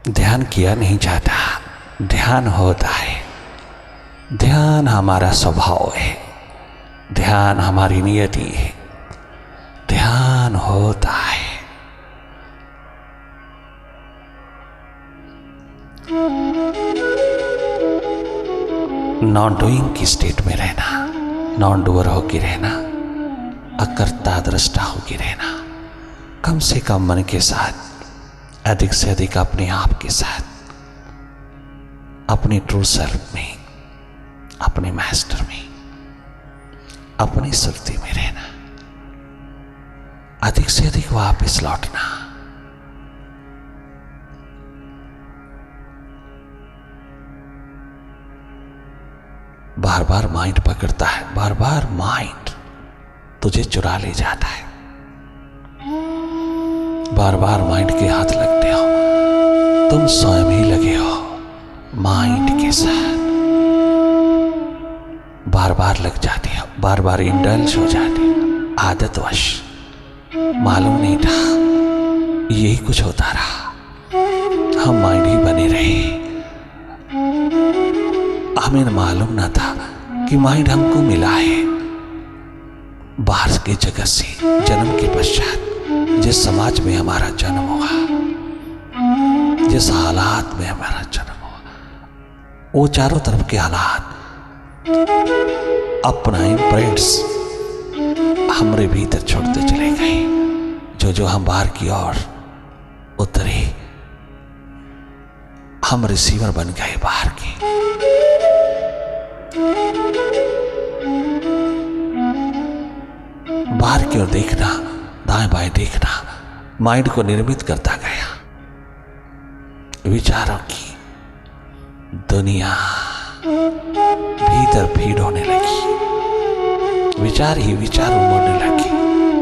ध्यान किया नहीं जाता, ध्यान होता है। ध्यान हमारा स्वभाव है, ध्यान हमारी नियति है, ध्यान होता है। नॉन डूइंग की स्टेट में रहना, नॉन डूअर होके रहना, अकर्ता दृष्टा होके रहना, कम से कम मन के साथ, अधिक से अधिक अपने आप के साथ, अपने ट्रू सेल्फ में, अपने मास्टर में, अपनी सुरती में रहना, अधिक से अधिक वापस लौटना। बार बार माइंड पकड़ता है, बार बार माइंड तुझे चुरा ले जाता है, बार बार माइंड के हाथ लगते हो, तुम स्वयं ही लगे हो माइंड के साथ, बार बार लग जाती हो, बार बार इंडल्ज हो जाती हो, आदतवश। मालूम नहीं था यही कुछ होता रहा, हम माइंड ही बने रहे। हमें मालूम ना था कि माइंड हमको मिला है बाहर के जगत से, जन्म के पश्चात जिस समाज में हमारा जन्म हुआ, जिस हालात में हमारा जन्म हुआ, वो चारों तरफ के हालात अपना इम्प्रिंट्स हमारे भीतर छोड़ते चले गए। जो जो हम बाहर की ओर उतरे, हम रिसीवर बन गए बाहर के। बाहर की ओर देखना, दाएं बाएं देखना माइंड को निर्मित करता गया। विचारों की दुनिया भीतर फीड होने लगी, विचार ही विचार उमड़ने लगे।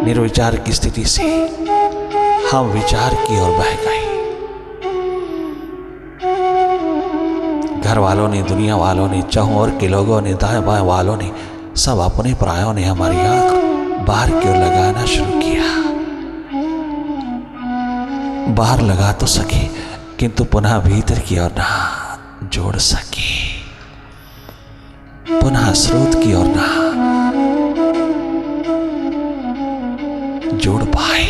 निर्विचार की स्थिति से हम विचार की ओर बह गए। घर वालों ने, दुनिया वालों ने, चाहों और के लोगों ने, दाएं बाएं वालों ने, सब अपने परायों ने हमारी आंख बाहर की ओर लगाना शुरू किया। बाहर लगा तो सके किंतु पुनः भीतर की ओर ना जोड़ सके, पुनः स्रोत की ओर ना जोड़ पाए।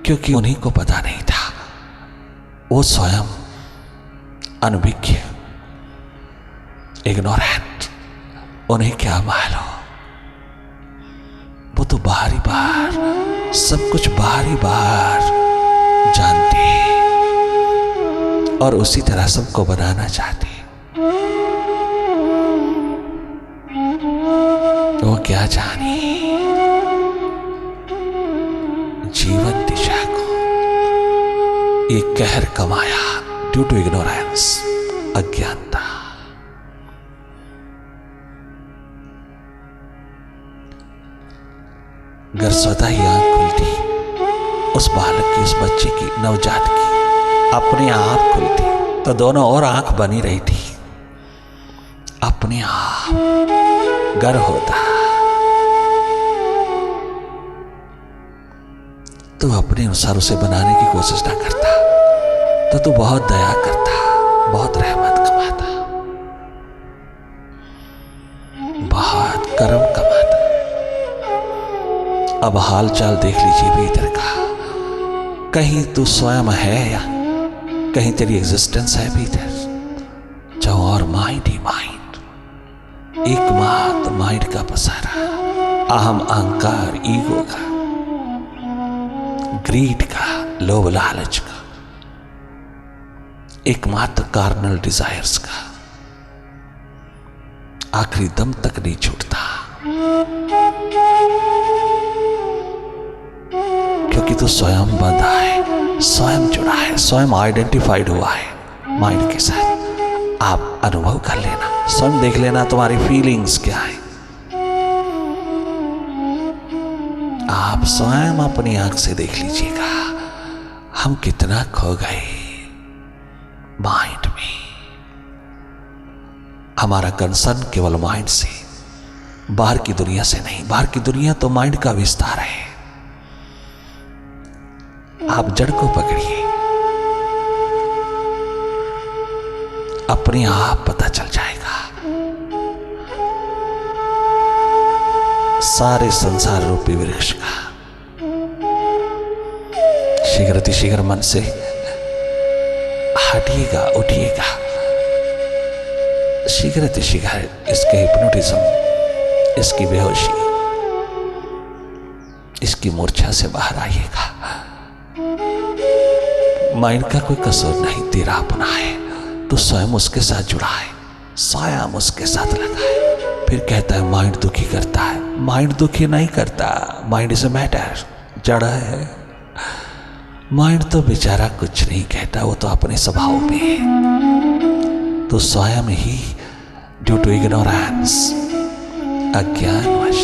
क्योंकि उन्हीं को पता नहीं था, वो स्वयं अनभिज्ञ, इग्नोरेंट, उन्हें क्या मालूम। वो तो बाहरी बाहर सब कुछ बाहरी बाहर जानते और उसी तरह सबको बनाना चाहते। वो क्या जाने जीवन दिशा को ये कहर कमाया ड्यू टू इग्नोरेंस, अज्ञानता। अगर स्वतः ही आंख खुलती, उस बालक की, उस बच्चे की, नवजात की अपने आप खुलती, तो दोनों और आंख बनी रही थी। अपने आप गर होता, तू अपने अनुसार उसे बनाने की कोशिश ना करता तो तू बहुत दया करता, बहुत रहमत कमाता, बहुत करम कमाता। अब हाल चाल देख लीजिए भीतर का, कहीं तू स्वयं है या कहीं तेरी एग्जिस्टेंस है भीतर। जो और माइंड ही माइंड, एकमात्र माइंड का पसारा, अहम, अहंकार, ईगो का, ग्रीड का, लोभ लालच का, एकमात्र कार्नल डिजायर्स का, आखिरी दम तक नहीं छूटता। क्योंकि तू स्वयं बंधा है, स्वयं जुड़ा है, स्वयं आइडेंटिफाइड हुआ है माइंड के साथ। आप अनुभव कर लेना, स्वयं देख लेना तुम्हारी फीलिंग्स क्या है। आप स्वयं अपनी आंख से देख लीजिएगा हम कितना खो गए माइंड में। हमारा कंसर्न केवल माइंड से, बाहर की दुनिया से नहीं। बाहर की दुनिया तो माइंड का विस्तार है। आप जड़ को पकड़िए, अपने आप पता चल जाएगा। सारे संसार रूपी वृक्ष का शीघ्र मन से हटिएगा, उठिएगा। शीघ्र इसके हिप्नोटिज्म, इसकी बेहोशी, इसकी मूर्छा से बाहर आइएगा। माइंड का कोई कसूर नहीं, तेरा अपना है। तो स्वयं उसके साथ जुड़ा है, स्वयं उसके साथ लगा है। फिर कहता है माइंड दुखी करता है। माइंड दुखी नहीं करता, माइंड इज अ मैटर, जड़ है। माइंड तो बेचारा कुछ नहीं कहता, वो तो अपने स्वभाव में है। तो स्वयं ही ड्यू टू इग्नोरेंस, अज्ञानवश,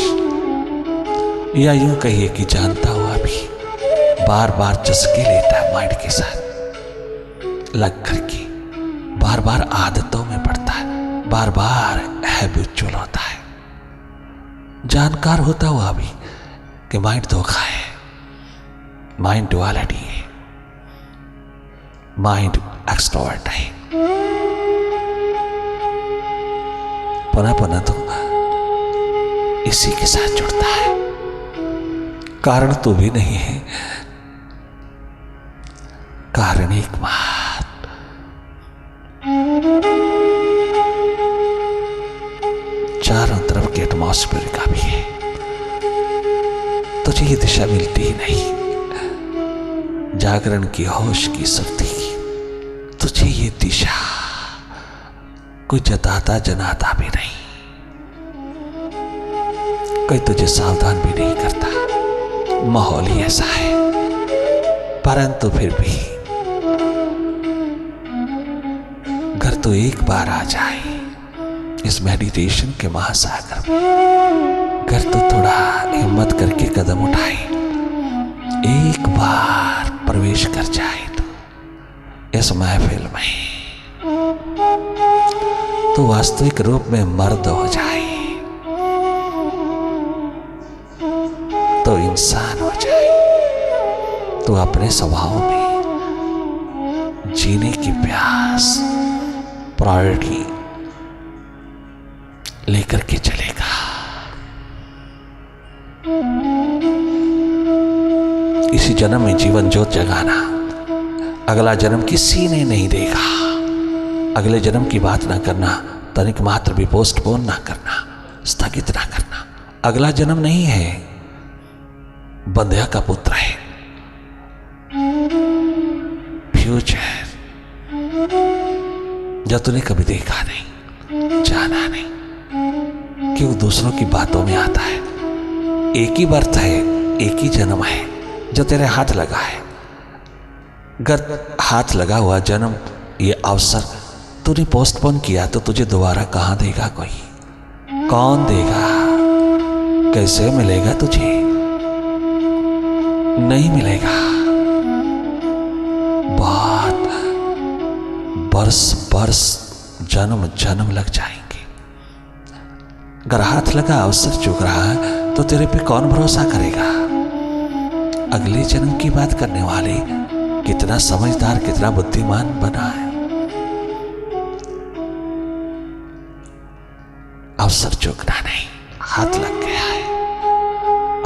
या यूं कहिए कि जानता हुआ भी बार बार चस्के लेता है माइंड के साथ लग करके, बार बार आदतों में पड़ता है, बार बार हैबिचुअल होता है। जानकार होता हुआ भी कि माइंड धोखा है, माइंड डुअलिटी है, माइंड एक्सट्रोवर्ट है। पुनः पुनः तो इसी के साथ जुड़ता है। कारण तो भी नहीं है, कारण एकमात्र चारों तरफ के एटमॉस्फेयर का भी है। तुझे ये दिशा मिलती ही नहीं, जागरण की होश की शक्ति, तुझे ये दिशा कोई जताता जनाता भी नहीं, कोई तुझे सावधान भी नहीं करता। माहौल ही ऐसा है। परंतु फिर भी घर तो एक बार आ जाए इस मेडिटेशन के महासागर में, घर तो थोड़ा हिम्मत करके कदम उठाए, एक बार प्रवेश कर जाए तो इस महफिल में, तो वास्तविक रूप में मर्द हो जाए, तो इंसान हो जाए, तो अपने स्वभाव में जीने की प्यास, प्रायोरिटी लेकर के चलेगा। इसी जन्म में जीवन ज्योत जगाना, अगला जन्म किसी ने नहीं देगा। अगले जन्म की बात ना करना, तनिक मात्र भी पोस्टपोन ना करना, स्थगित ना करना। अगला जन्म नहीं है, बंध्या का पुत्र है। फ्यूचर जो तूने कभी देखा नहीं, जाना नहीं, क्यों दूसरों की बातों में आता है। एक ही बर्थ है, एक ही जन्म है जो तेरे हाथ लगा है। अगर हाथ लगा हुआ जन्म, ये अवसर तूने पोस्टपोन किया तो तुझे दोबारा कहां देगा कोई? कौन देगा? कैसे मिलेगा तुझे? नहीं मिलेगा। बहुत बरस जन्म जन्म लग जाएंगे। अगर हाथ लगा, अवसर चूक रहा है तो तेरे पे कौन भरोसा करेगा? अगले जन्म की बात करने वाले कितना समझदार, कितना बुद्धिमान बना है। अवसर चूकना नहीं, हाथ लग गया है।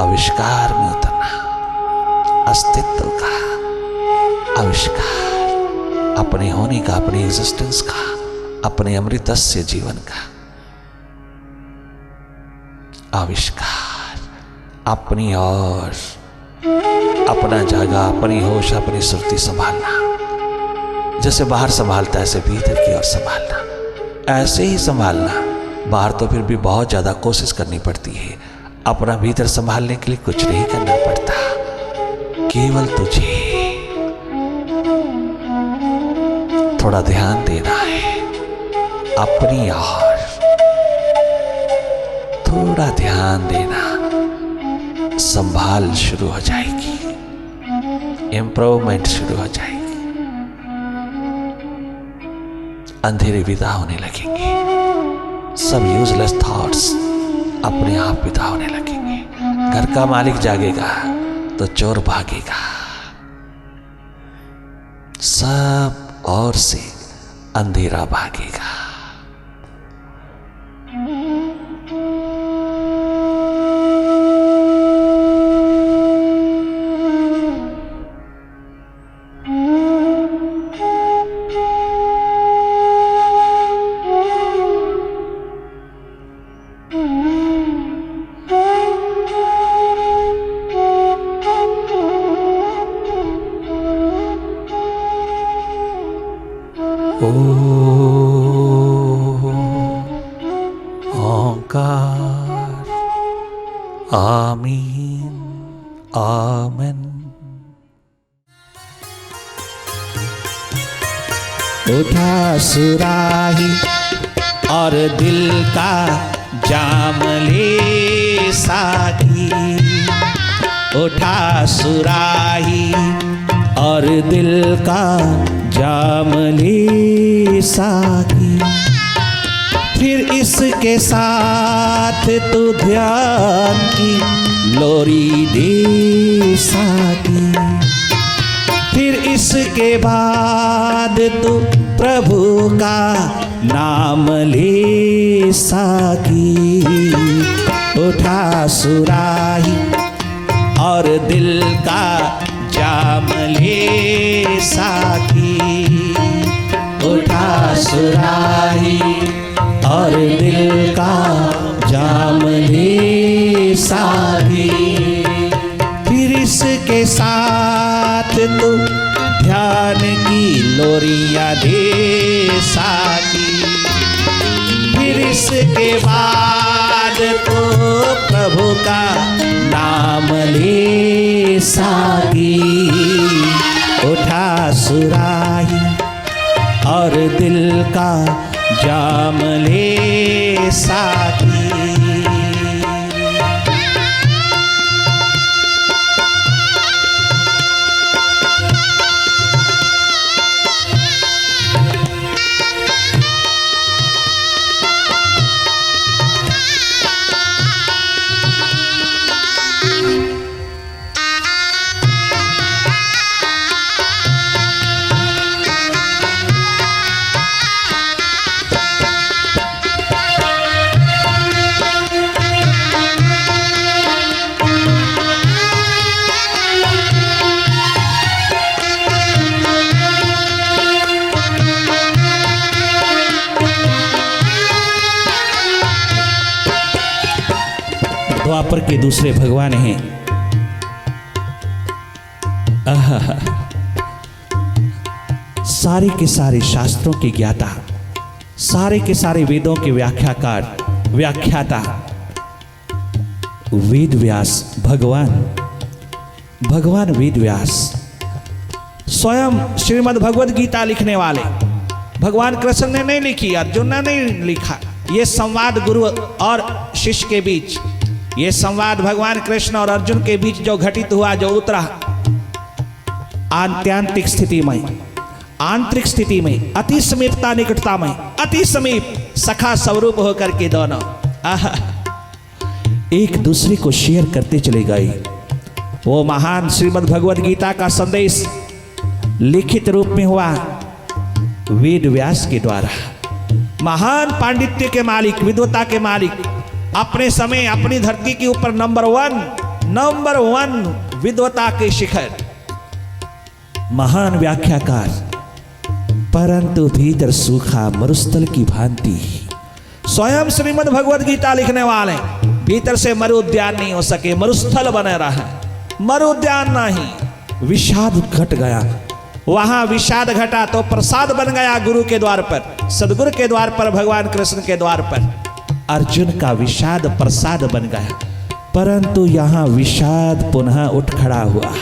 आविष्कार में उतरना, अस्तित्व का आविष्कार, अपने होने का, अपनी एग्जिस्टेंस का, अपने अमृतस्य जीवन का आविष्कार, अपनी और अपना जागा, अपनी होश, अपनी सुरती संभालना। जैसे बाहर संभालता है ऐसे भीतर की ओर संभालना, ऐसे ही संभालना। बाहर तो फिर भी बहुत ज्यादा कोशिश करनी पड़ती है, अपना भीतर संभालने के लिए कुछ नहीं करना पड़ता। केवल तुझे थोड़ा ध्यान देना है अपनी ओर, थोड़ा ध्यान देना, संभाल शुरू हो जाएगी, इंप्रूवमेंट शुरू हो जाएगी। अंधेरे विदा होने लगेंगे, सब यूजलेस थॉट्स अपने आप विदा होने लगेंगे। घर का मालिक जागेगा तो चोर भागेगा। सब ओर से अंधेरा भागेगा। ओंकार आमीन आमेन। उठा सुराही और दिल का जाम ले साकी, उठा सुराही और दिल का जाम ले साकी, फिर इसके साथ तू ध्यान की लोरी दे साकी, फिर इसके बाद तू प्रभु का नाम ले साकी। उठा सुराही और दिल का जाम ले साकी, उठा सुराही और दिल का जाम ले साकी, फिर इसके साथ तू ध्यान की लोरियां दे साकी, फिर इसके बाद तो प्रभु का नाम ले साकी। उठा सुराही और दिल का जाम ले साकी। द्वापर के दूसरे भगवान हैं। सारे के सारे शास्त्रों के ज्ञाता, सारे के सारे वेदों के व्याख्याकार, व्याख्याता वेद व्यास भगवान, भगवान वेद व्यास स्वयं श्रीमद् भगवद गीता लिखने वाले। भगवान कृष्ण ने नहीं लिखी, अर्जुन ने नहीं लिखा। ये संवाद गुरु और शिष्य के बीच, ये संवाद भगवान कृष्ण और अर्जुन के बीच जो घटित हुआ, जो उतरा आंत्यांतिक स्थिति में, आंतरिक स्थिति में, अति समीपता निकटता में, अति समीप सखा स्वरूप होकर के दोनों एक दूसरे को शेयर करते चले गए। वो महान श्रीमद् भगवद गीता का संदेश लिखित रूप में हुआ वेद व्यास के द्वारा। महान पांडित्य के मालिक, विद्वता के मालिक, अपने समय अपनी धरती के ऊपर नंबर वन विद्वता के शिखर, महान व्याख्याकार, परंतु भीतर सूखा मरुस्थल की भांति। स्वयं श्रीमद् भगवद गीता लिखने वाले भीतर से मरु उद्यान नहीं हो सके, मरुस्थल बने रहा। मरु उद्यान नहीं, विषाद घट गया। वहां विषाद घटा तो प्रसाद बन गया गुरु के द्वार पर, सदगुरु के द्वार पर, भगवान कृष्ण के द्वार पर। अर्जुन का विषाद प्रसाद बन गया, परंतु यहां विषाद पुनः उठ खड़ा हुआ।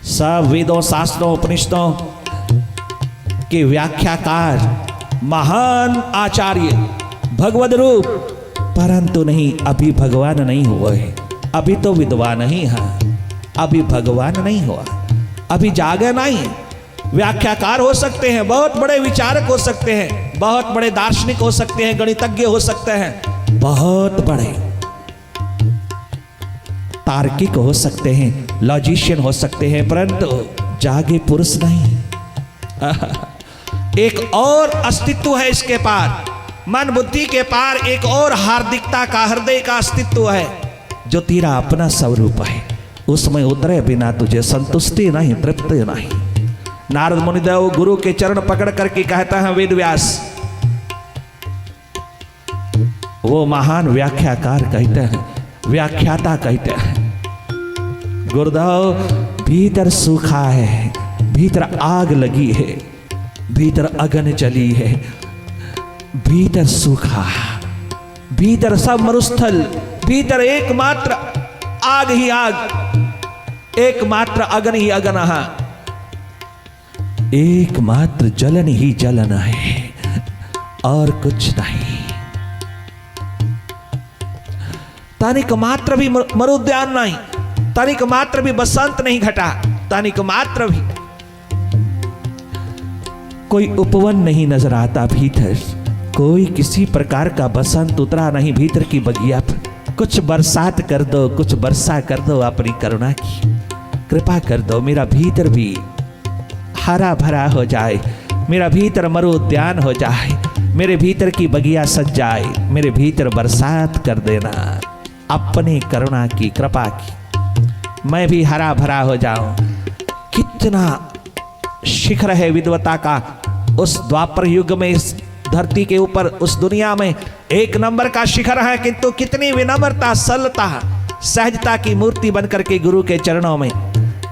सब वेदों, शास्त्रों, उपनिषदों के व्याख्याकार, महान आचार्य, भगवद रूप, परंतु नहीं, अभी भगवान नहीं हुए। अभी तो विद्वान ही है, अभी भगवान नहीं हुआ, अभी जागे नहीं। व्याख्याकार हो सकते हैं, बहुत बड़े विचारक हो सकते हैं, बहुत बड़े दार्शनिक हो सकते हैं, गणितज्ञ हो सकते हैं, बहुत बड़े तार्किक हो सकते हैं, लॉजिशियन हो सकते हैं, परंतु जागे पुरुष नहीं। एक और अस्तित्व है इसके पार, मन बुद्धि के पार एक और हार्दिकता का, हृदय का अस्तित्व है जो तेरा अपना स्वरूप है। उसमें उतरे बिना तुझे संतुष्टि नहीं, तृप्ति नहीं। नारद मुनिदेव गुरु के चरण पकड़ करके कहता है वेद व्यास, वो महान व्याख्याकार कहते हैं, व्याख्याता कहते हैं, गुरुदेव भीतर सूखा है, भीतर आग लगी है, भीतर अग्नि जली है, भीतर सूखा, भीतर सब मरुस्थल, भीतर एकमात्र आग ही आग, एकमात्र अग्नि ही अग्नि है, एकमात्र जलन ही जलन है और कुछ नहीं। तनिक मात्र भी मरुद्यान नहीं, तनिक मात्र भी बसंत नहीं घटा, तनिक मात्र भी कोई उपवन नहीं नजर आता भीतर, कोई किसी प्रकार का बसंत उतरा नहीं भीतर की बगिया पर। कुछ बरसात कर दो, कुछ वर्षा कर दो अपनी करुणा की, कृपा कर दो, मेरा भीतर भी हरा भरा हो जाए, मेरा भीतर मरु उद्यान हो जाए, मेरे भीतर की बगिया सज जाए, मेरे भीतर बरसात कर देना अपने करुणा की, कृपा की, मैं भी हरा भरा हो जाऊं। कितना शिखर है विद्वता का उस द्वापर युग में, इस धरती के ऊपर, उस दुनिया में एक नंबर का शिखर है, किंतु कितनी विनम्रता, सरलता, सहजता की मूर्ति बनकर के गुरु के चरणों में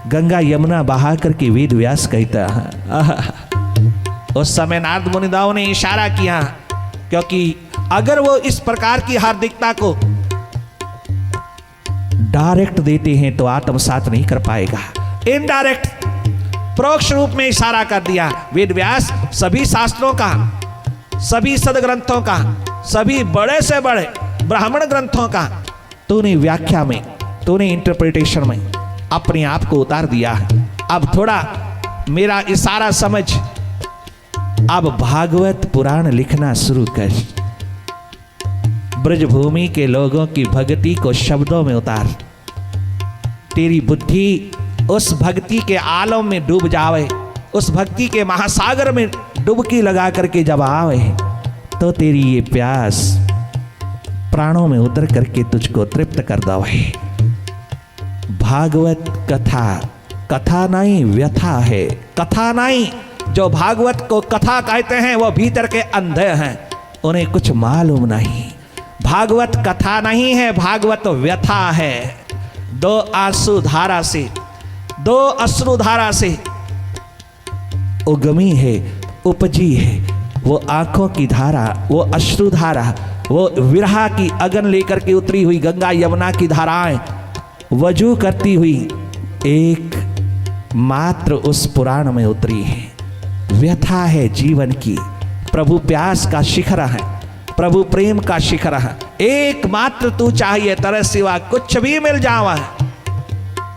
गंगा यमुना बहा करके वेद व्यास कहता है। उस समय नारद मुनिदेव ने इशारा किया, क्योंकि अगर वो इस प्रकार की हार्दिकता को डायरेक्ट देते हैं तो आत्मसात नहीं कर पाएगा, इनडायरेक्ट परोक्ष रूप में इशारा कर दिया। वेद व्यास सभी शास्त्रों का, सभी सदग्रंथों का, सभी बड़े से बड़े ब्राह्मण ग्रंथों का तूने व्याख्या में, तूने इंटरप्रिटेशन में अपने आप को उतार दिया है। अब थोड़ा मेरा इशारा समझ, अब भागवत पुराण लिखना शुरू कर, ब्रजभूमि के लोगों की भक्ति को शब्दों में उतार, तेरी बुद्धि उस भक्ति के आलम में डूब जावे, उस भक्ति के महासागर में डुबकी लगा करके जब आवे तो तेरी ये प्यास प्राणों में उतर करके तुझको तृप्त कर दवे। भागवत कथा, कथा नहीं व्यथा है, कथा नहीं। जो भागवत को कथा कहते हैं वो भीतर के अंधे हैं, उन्हें कुछ मालूम नहीं। भागवत कथा नहीं है, भागवत व्यथा है। दो आंसू धारा से, दो अश्रुधारा से उगमी है, उपजी है वो आंखों की धारा, वो अश्रुधारा, वो विरहा की अगन लेकर के उतरी हुई गंगा यमुना की धाराएं वजू करती हुई एक मात्र उस पुराण में उतरी है। व्यथा है जीवन की, प्रभु प्यास का शिखर है, प्रभु प्रेम का शिखर है। एकमात्र तू चाहिए, तेरे सिवा कुछ भी मिल जावा,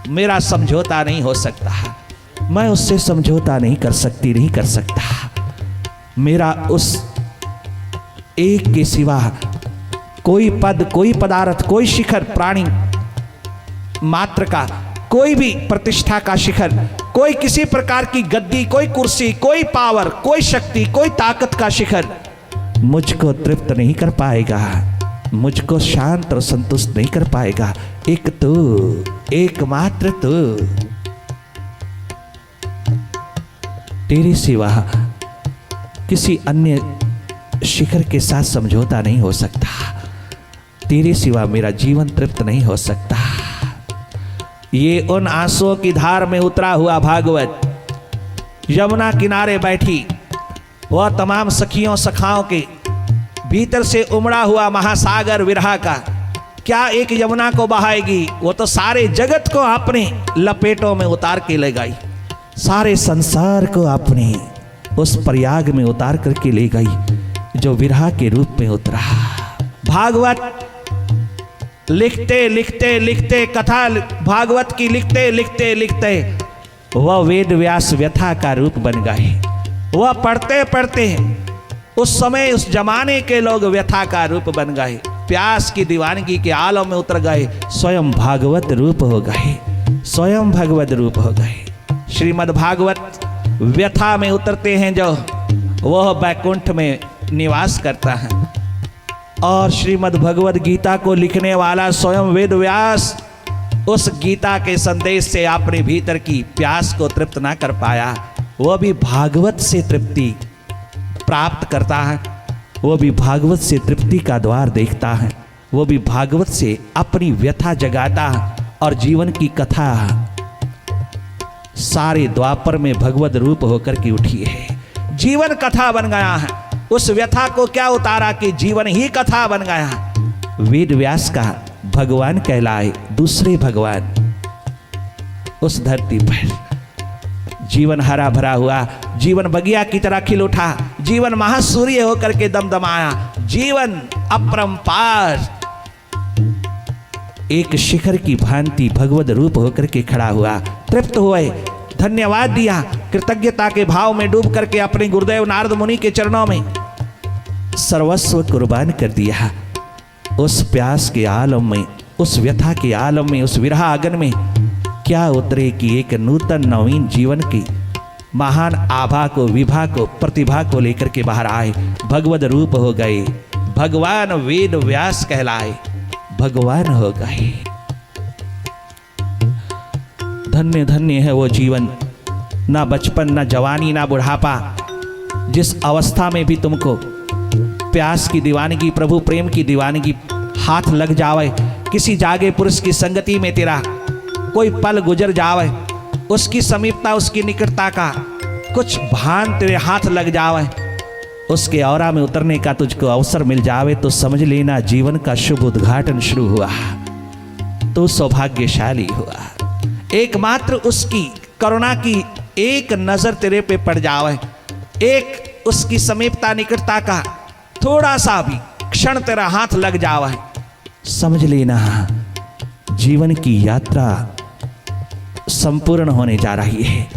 मेरा समझौता नहीं हो सकता, मैं उससे समझौता नहीं कर सकती, नहीं कर सकता। मेरा उस एक के सिवा कोई पद, कोई पदार्थ, कोई शिखर, प्राणी मात्र का कोई भी प्रतिष्ठा का शिखर, कोई किसी प्रकार की गद्दी, कोई कुर्सी, कोई पावर, कोई शक्ति, कोई ताकत का शिखर मुझको तृप्त नहीं कर पाएगा, मुझको शांत और संतुष्ट नहीं कर पाएगा। एक तू, एकमात्र तू, तेरे सिवा किसी अन्य शिखर के साथ समझौता नहीं हो सकता, तेरे सिवा मेरा जीवन तृप्त नहीं हो सकता। ये उन आंसुओं की धार में उतरा हुआ भागवत, यमुना किनारे बैठी वह तमाम सखियों सखाओं के भीतर से उमड़ा हुआ महासागर विरहा का क्या एक यमुना को बहाएगी, वो तो सारे जगत को अपने लपेटों में उतार के ले गई, सारे संसार को अपने उस प्रयाग में उतार करके ले गई जो विरहा के रूप में उतरा। भागवत लिखते लिखते लिखते, कथा भागवत की लिखते लिखते लिखते वह वेद व्यास व्यथा का रूप बन गए। वह पढ़ते पढ़ते उस समय उस जमाने के लोग व्यथा का रूप बन गए, प्यास की दीवानगी के आलम में उतर गए, स्वयं भागवत रूप हो गए, स्वयं भगवत रूप हो गए। श्रीमद् भागवत व्यथा में उतरते हैं जो, वह बैकुंठ में निवास करता है। और श्रीमद् भगवद गीता को लिखने वाला स्वयं वेद व्यास उस गीता के संदेश से अपने भीतर की प्यास को तृप्त ना कर पाया, वह भी भागवत से तृप्ति प्राप्त करता है, वो भी भागवत से तृप्ति का द्वार देखता है, वो भी भागवत से अपनी व्यथा जगाता है। और जीवन की कथा सारे द्वापर में भगवद रूप होकर के उठी है, जीवन कथा बन गया है। उस व्यथा को क्या उतारा कि जीवन ही कथा बन गया। वेद व्यास का भगवान कहलाए दूसरे भगवान उस धरती पर। जीवन हरा भरा हुआ, जीवन बगिया की तरह खिल उठा, जीवन महासूर्य होकर के दमदमाया, जीवन अपरंपार एक शिखर की भांति भगवद रूप होकर के खड़ा हुआ। तृप्त हुए, धन्यवाद दिया, कृतज्ञता के भाव में डूब करके अपने गुरुदेव नारद मुनि के चरणों में सर्वस्व कुर्बान कर दिया। उस प्यास के आलम में, उस व्यथा के आलम में, उस विरह आगन में क्या उतरे कि एक नूतन नवीन जीवन की महान आभा को, विभा को, प्रतिभा को लेकर के बाहर आए, भगवद रूप हो गए, भगवान वेद व्यास कहलाए, भगवान हो गए। धन्य धन्य है वो जीवन, ना बचपन, ना जवानी, ना बुढ़ापा, जिस अवस्था में भी तुमको प्यास की दीवानगी, प्रभु प्रेम की दीवानगी हाथ लग जावे, किसी जागे पुरुष की संगति में तेरा कोई पल गुजर जावे, उसकी समीपता, उसकी निकटता का कुछ भान तेरे हाथ लग जावे, उसके औरा में उतरने का तुझको अवसर मिल जावे, तो समझ लेना जीवन का शुभ उद्घाटन शुरू हुआ, तो सौभाग्यशाली हुआ। एकमात्र उसकी करुणा की एक नजर तेरे पे पड़ जावे, एक उसकी समीपता, निकटता का थोड़ा सा भी क्षण तेरा हाथ लग जावे, समझ लेना जीवन की यात्रा संपूर्ण होने जा रही है।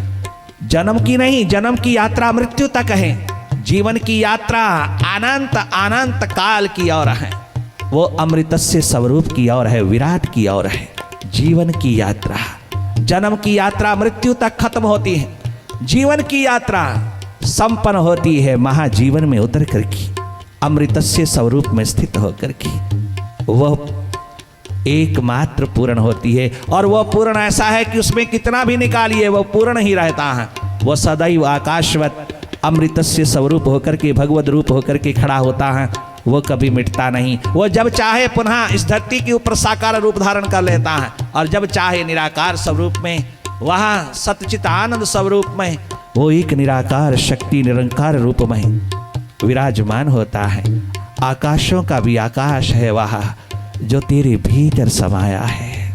जन्म की नहीं, जन्म की यात्रा मृत्यु तक है, जीवन की यात्रा अनंत अनंत काल की ओर है, वो अमृतस्य स्वरूप की ओर है, विराट की ओर है। जीवन की यात्रा, जन्म की यात्रा मृत्यु तक खत्म होती है, जीवन की यात्रा संपन्न होती है महाजीवन में उतर करके, अमृतस्य स्वरूप में स्थित होकर के, वह एकमात्र पूर्ण होती है। और वह पूर्ण ऐसा है कि उसमें कितना भी निकालिए वह पूर्ण ही रहता है। वह सदैव आकाशवत अमृतस्य स्वरूप होकर के, भगवद रूप होकर के खड़ा होता है, वो कभी मिटता नहीं। वो जब चाहे पुनः इस धरती के ऊपर साकार रूप धारण कर लेता है, और जब चाहे निराकार स्वरूप में, वहाँ सच्चित आनंद स्वरूप में वो एक निराकार शक्ति निरंकार रूप में विराजमान होता है। आकाशों का भी आकाश है वहाँ जो तेरे भीतर समाया है।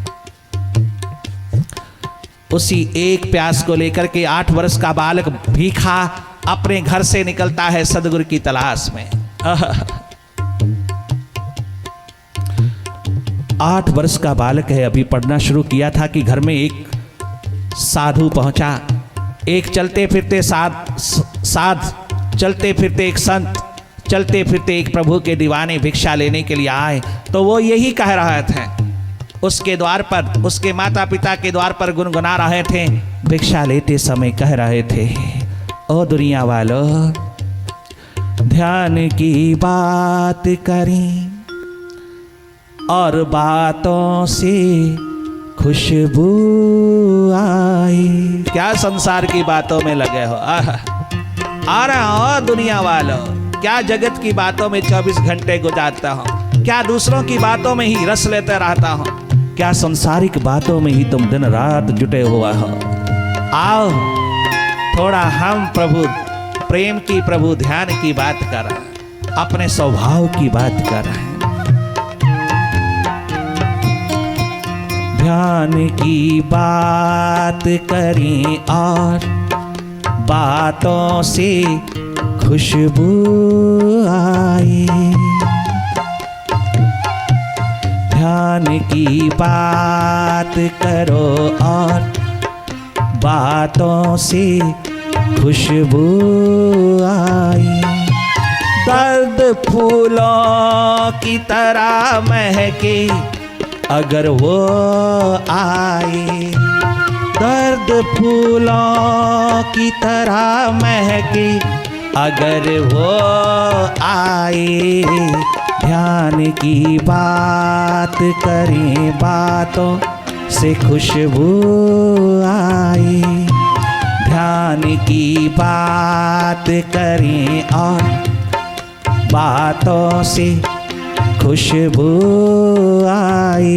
उसी एक प्यास को लेकर के 8 वर्ष का बालक भीखा अपने घर से निकलता है सदगुरु की तलाश में। 8 वर्ष का बालक है, अभी पढ़ना शुरू किया था कि घर में एक साधु पहुंचा, एक चलते फिरते साध चलते फिरते एक संत, चलते फिरते एक प्रभु के दीवाने भिक्षा लेने के लिए आए। तो वो यही कह रहे थे, उसके द्वार पर, उसके माता पिता के द्वार पर गुनगुना रहे थे, भिक्षा लेते समय कह रहे थे, ओ दुनिया वालों, ध्यान की बात करें और बातों से खुशबू आई। क्या संसार की बातों में लगे हो, आ रहा हो दुनिया वालों, क्या जगत की बातों में 24 घंटे गुजारता हूँ, क्या दूसरों की बातों में ही रस लेते रहता हूँ, क्या संसारिक बातों में ही तुम दिन रात जुटे हुआ हो। आओ थोड़ा हम प्रभु प्रेम की, प्रभु ध्यान की बात कर रहे हैं, अपने स्वभाव की बात कर रहे हैं। ध्यान की बात करें और बातों से खुशबू आए। ध्यान की बात करो और बातों से खुशबू आई। दर्द फूलों की तरह महके अगर वो आए, दर्द फूलों की तरह महके अगर वो आए, ध्यान की बात करें बातों से खुशबू आए, ध्यान की बात करें और बातों से खुशबू आए।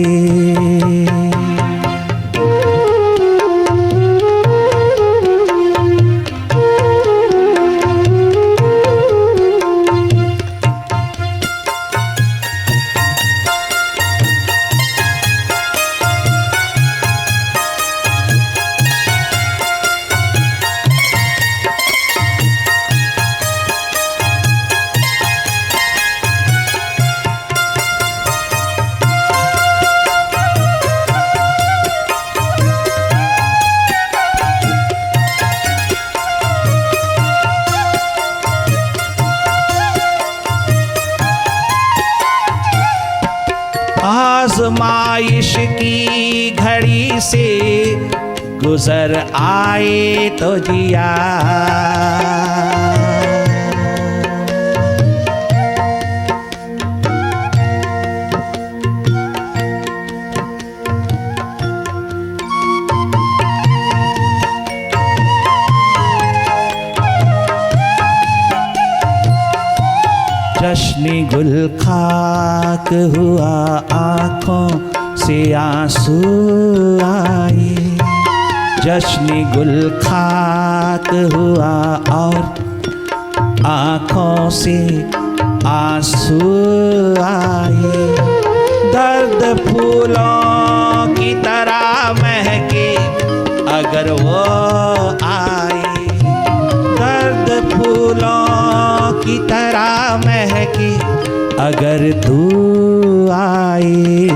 आजमाइश की घड़ी से गुजर आए तो जिया, जश्न गुल खाक हुआ आँखों से आंसू आए, जश्न गुल खाक हुआ और आँखों से आंसू आए, दर्द फूलों की तरह महके अगर वो आए, दर्द फूलों की तरह महके अगर तू आए,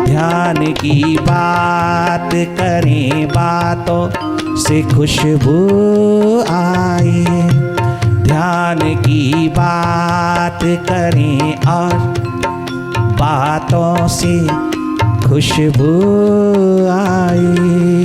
ध्यान की बात करें बातों से खुशबू आए, ध्यान की बात करें और बातों से खुशबू आए।